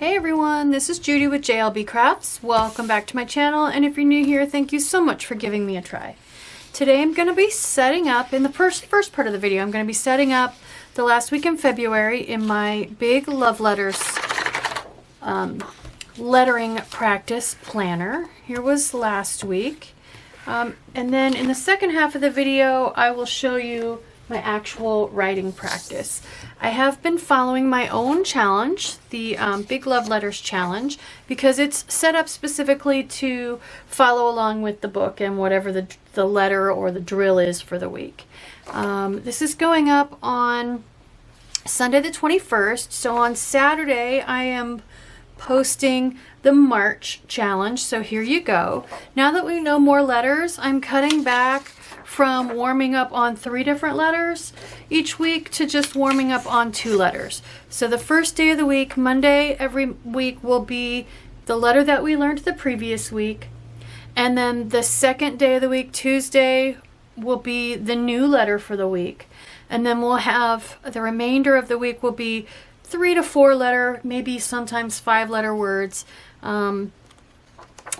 Hey everyone, this is Judy with JLBCrafts. Welcome back to my channel, and if you're new here, thank you so much for giving me a try. Today I'm going to be setting up, in the first part of the video, I'm going to be setting up the last week in February in my big love letters lettering practice planner. Here was last week. And then in the second half of the video, I will show you my actual writing practice. I have been following my own challenge, the Big Love Letters Challenge, because it's set up specifically to follow along with the book and whatever the letter or the drill is for the week. This is going up on Sunday the 21st, so on Saturday I am posting the March challenge, so here you go. Now that we know more letters, I'm cutting back from warming up on 3 different letters each week to just warming up on 2 letters. So the first day of the week, Monday every week, will be the letter that we learned the previous week. And then the second day of the week, Tuesday, will be the new letter for the week. And then we'll have the remainder of the week will be 3 to 4 letter, maybe sometimes 5 letter words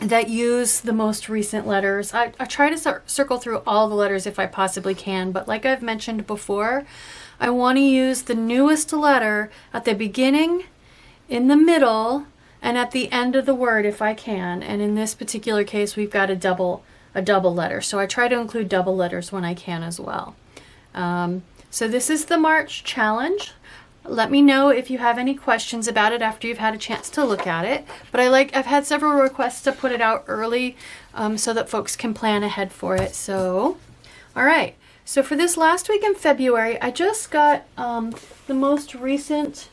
that use the most recent letters. I try to circle through all the letters if I possibly can, but like I've mentioned before, I want to use the newest letter at the beginning, in the middle, and at the end of the word if I can. And in this particular case, we've got a double letter, so I try to include double letters when I can as well. So this is the March challenge. Let me know if you have any questions about it after you've had a chance to look at it. But I've had several requests to put it out early so that folks can plan ahead for it. So, all right. So for this last week in February, I just got the most recent,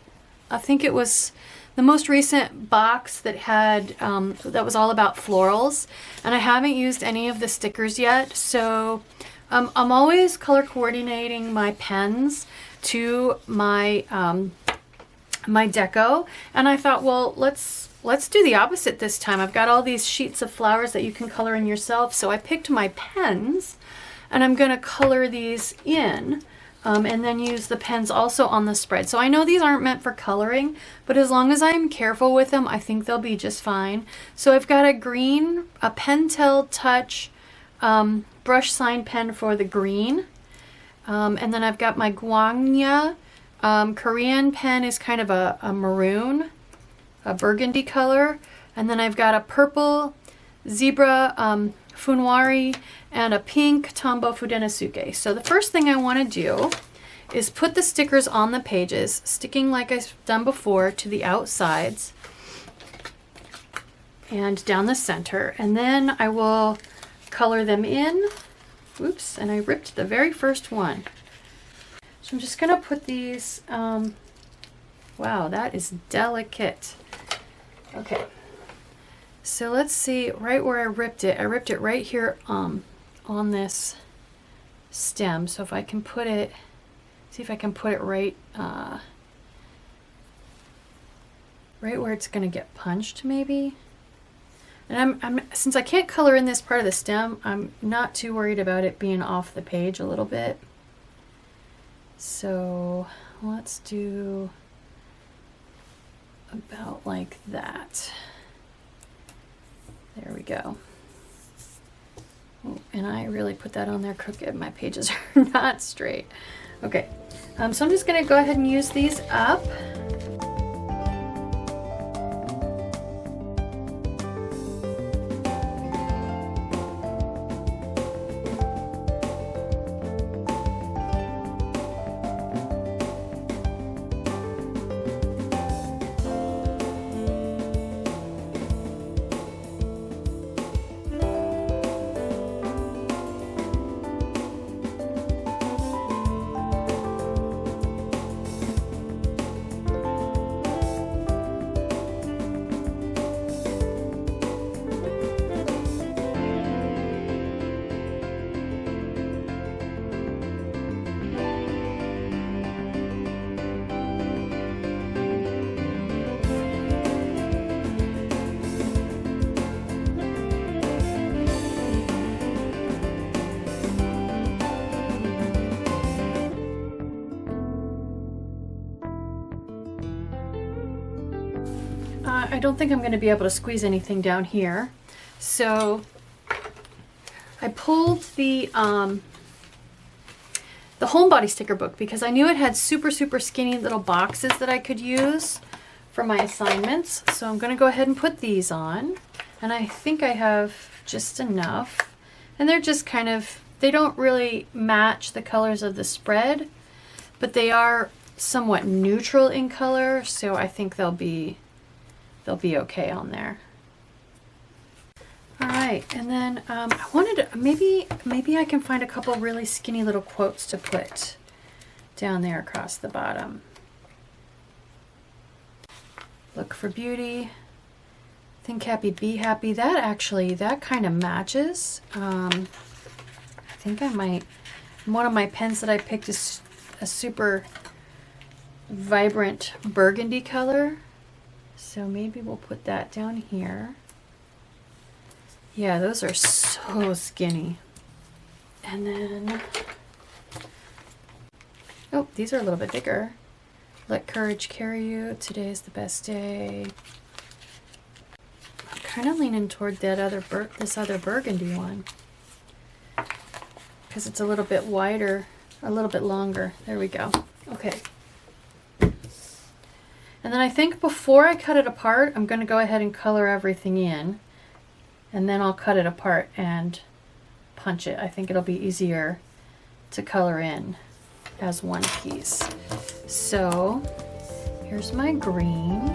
I think it was the most recent box that had, that was all about florals. And I haven't used any of the stickers yet. So I'm always color coordinating my pens to my my deco, and I thought, well, let's do the opposite this time. I've got all these sheets of flowers that you can color in yourself, so I picked my pens and I'm going to color these in and then use the pens also on the spread. So I know these aren't meant for coloring, but as long as I'm careful with them, I think they'll be just fine. So I've got a Pentel Touch brush sign pen for the green. And then I've got my Guangna Korean pen, is kind of a maroon, a burgundy color. And then I've got a purple zebra Funwari and a pink Tombow Fudenosuke. So the first thing I want to do is put the stickers on the pages, sticking like I've done before to the outsides and down the center. And then I will color them in. Oops, and I ripped the very first one. So I'm just going to put these, wow, that is delicate. Okay, so let's see, right where I ripped it right here on this stem. So if I can put it, see if I can put it right, right where it's going to get punched maybe. And since I can't color in this part of the stem, I'm not too worried about it being off the page a little bit. So let's do about like that. There we go. Oh, and I really put that on there crooked. My pages are not straight. Okay, so I'm just gonna go ahead and use these up. I don't think I'm going to be able to squeeze anything down here. So I pulled the Homebody sticker book because I knew it had super skinny little boxes that I could use for my assignments. So I'm going to go ahead and put these on. And I think I have just enough. And they're just kind of, they don't really match the colors of the spread, but they are somewhat neutral in color. So I think they'll be okay on there. All right, and then I wanted to, maybe I can find a couple really skinny little quotes to put down there across the bottom. Look for beauty. Think happy, be happy. That kind of matches. I think I might. One of my pens that I picked is a super vibrant burgundy color, so maybe we'll put that down here. Yeah, those are so skinny. And then, oh, these are a little bit bigger. Let courage carry you. Today is the best day. I'm kind of leaning toward that other this other burgundy one because it's a little bit wider, a little bit longer. There we go. Okay. And then I think before I cut it apart, I'm going to go ahead and color everything in. And then I'll cut it apart and punch it. I think it'll be easier to color in as one piece. So here's my green.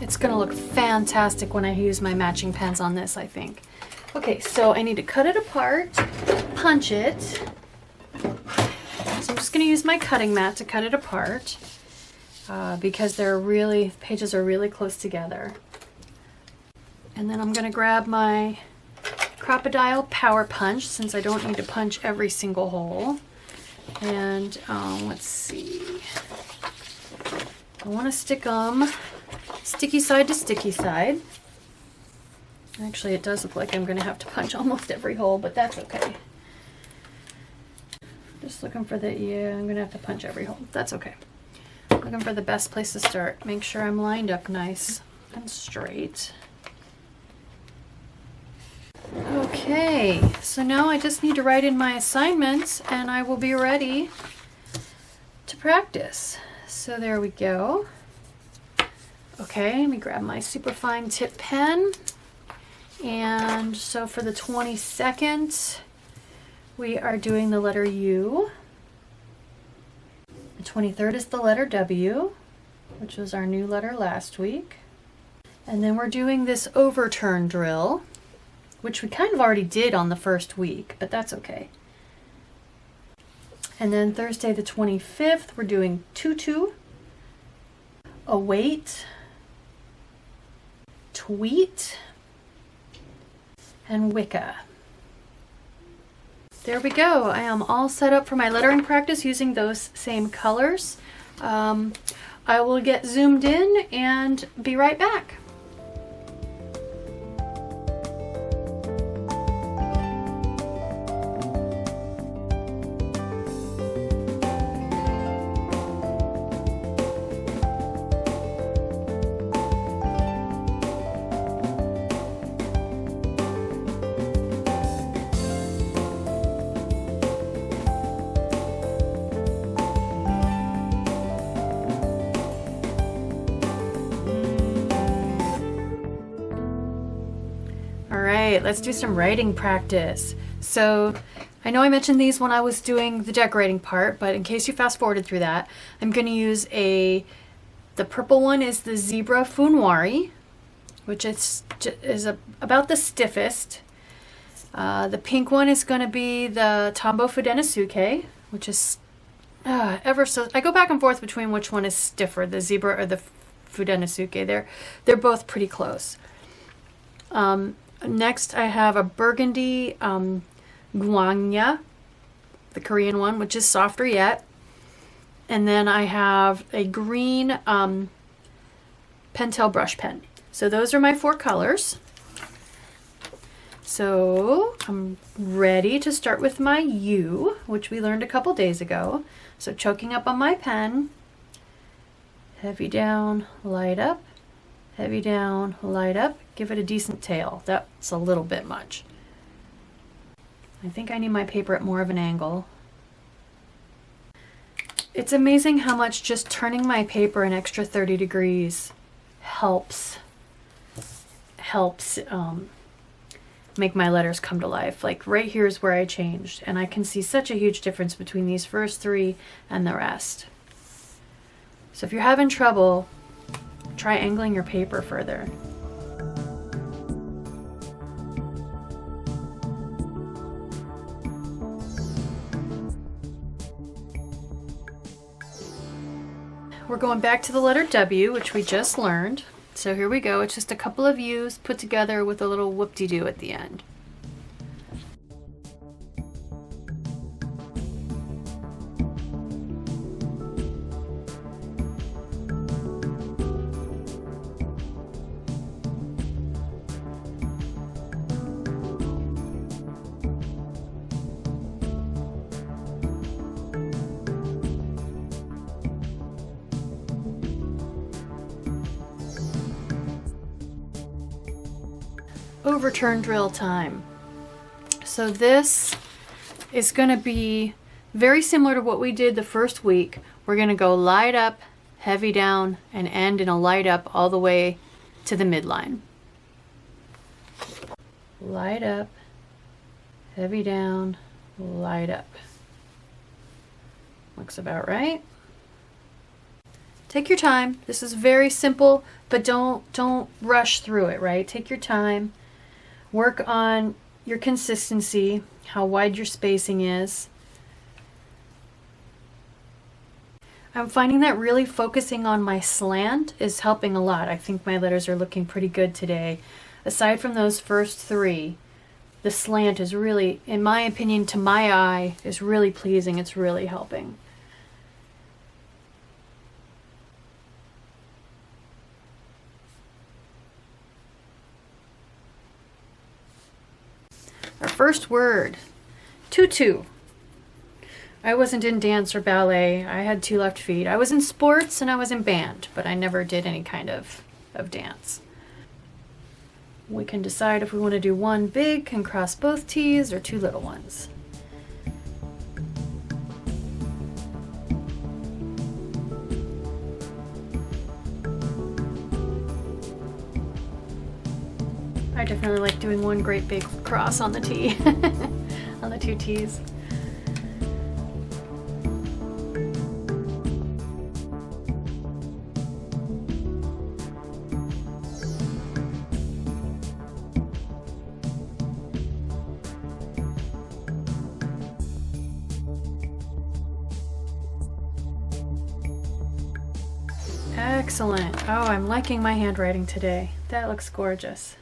It's gonna look fantastic when I use my matching pens on this, I think. Okay, so I need to cut it apart, punch it. So I'm just gonna use my cutting mat to cut it apart because pages are really close together. And then I'm gonna grab my Crop-A-Dile Power Punch since I don't need to punch every single hole. And let's see. I wanna stick them sticky side to sticky side. Actually, it does look like I'm going to have to punch almost every hole, but that's okay. Just looking for yeah, I'm going to have to punch every hole. That's okay. Looking for the best place to start. Make sure I'm lined up nice and straight. Okay, so now I just need to write in my assignments and I will be ready to practice. So there we go. Okay, let me grab my super fine tip pen. And so for the 22nd, we are doing the letter U. The 23rd is the letter W, which was our new letter last week. And then we're doing this overturn drill, which we kind of already did on the first week, but that's okay. And then Thursday the 25th, we're doing tutu, await, tweet, and Wicca. There we go. I am all set up for my lettering practice using those same colors. I will get zoomed in and be right back. right, let's do some writing practice. So I know I mentioned these when I was doing the decorating part, but in case you fast forwarded through that, I'm going to use the purple one is the Zebra Funwari, which is about the stiffest. The pink one is going to be the Tombow Fudenosuke, which is ever so... I go back and forth between which one is stiffer, the Zebra or the Fudenosuke. They're both pretty close. Next I have a burgundy Guangna, the Korean one, which is softer yet. And then I have a green Pentel brush pen. So those are my 4 colors. So I'm ready to start with my U, which we learned a couple days ago. So choking up on my pen, heavy down, light up, heavy down, light up, give it a decent tail. That's a little bit much. I think I need my paper at more of an angle. It's amazing how much just turning my paper an extra 30 degrees helps make my letters come to life. Like right here is where I changed, and I can see such a huge difference between these first 3 and the rest. So if you're having trouble, try angling your paper further. We're going back to the letter W, which we just learned. So here we go. It's just a couple of U's put together with a little whoop-de-doo at the end. Overturn drill time. So this is going to be very similar to what we did the first week. We're going to go light up, heavy down, and end in a light up all the way to the midline. Light up, heavy down, light up. Looks about right. Take your time. This is very simple, but don't rush through it, right? Take your time. Work on your consistency, how wide your spacing is. I'm finding that really focusing on my slant is helping a lot. I think my letters are looking pretty good today. Aside from those first 3, the slant is really, in my opinion, to my eye, is really pleasing. It's really helping. Our first word, tutu. I wasn't in dance or ballet. I had 2 left feet. I was in sports and I was in band, but I never did any kind of dance. We can decide if we want to do 1 big and cross both T's or 2 little ones. I definitely like doing 1 great big cross on the T, on the 2 T's. Excellent. Oh, I'm liking my handwriting today. That looks gorgeous.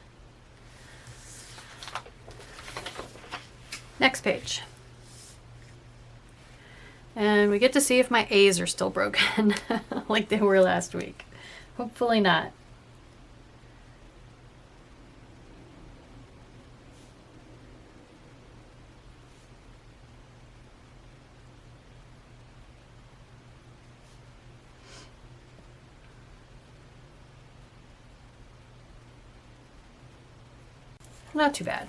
Next page. And we get to see if my A's are still broken like they were last week. Hopefully not. Not too bad.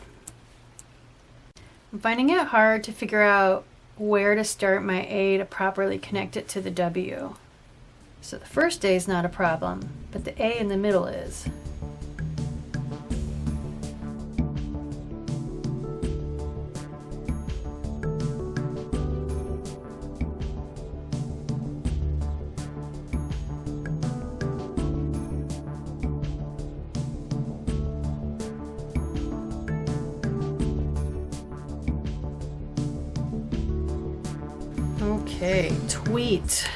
I'm finding it hard to figure out where to start my A to properly connect it to the W. So the first A is not a problem, but the A in the middle is. Okay, tweet.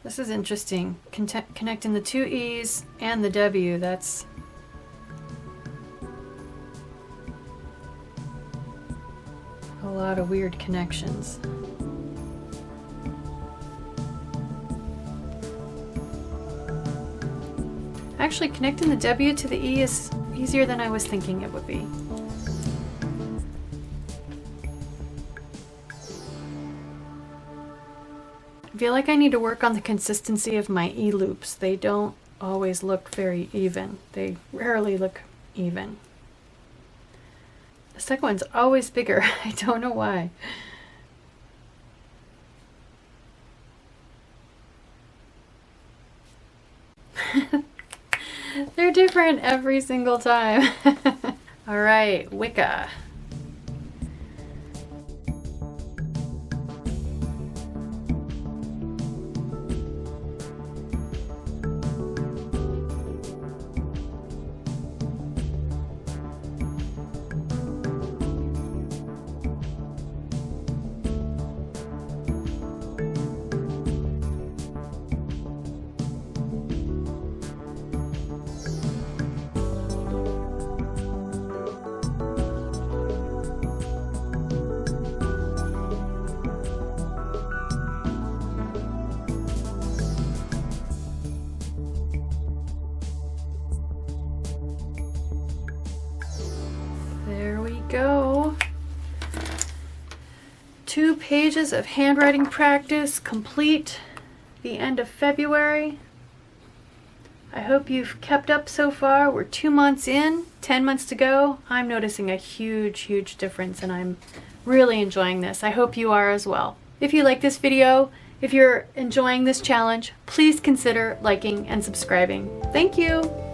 This is interesting. Connecting the two E's and the W, that's a lot of weird connections. Actually, connecting the W to the E is easier than I was thinking it would be. I feel like I need to work on the consistency of my E loops. They don't always look very even. They rarely look even. The second one's always bigger. I don't know why. They're different every single time. All right, Wicca. There we go. 2 pages of handwriting practice complete. The end of February. I hope you've kept up so far. We're 2 months in, 10 months to go. I'm noticing a huge difference and I'm really enjoying this. I hope you are as well. If you like this video, if you're enjoying this challenge, please consider liking and subscribing. Thank you.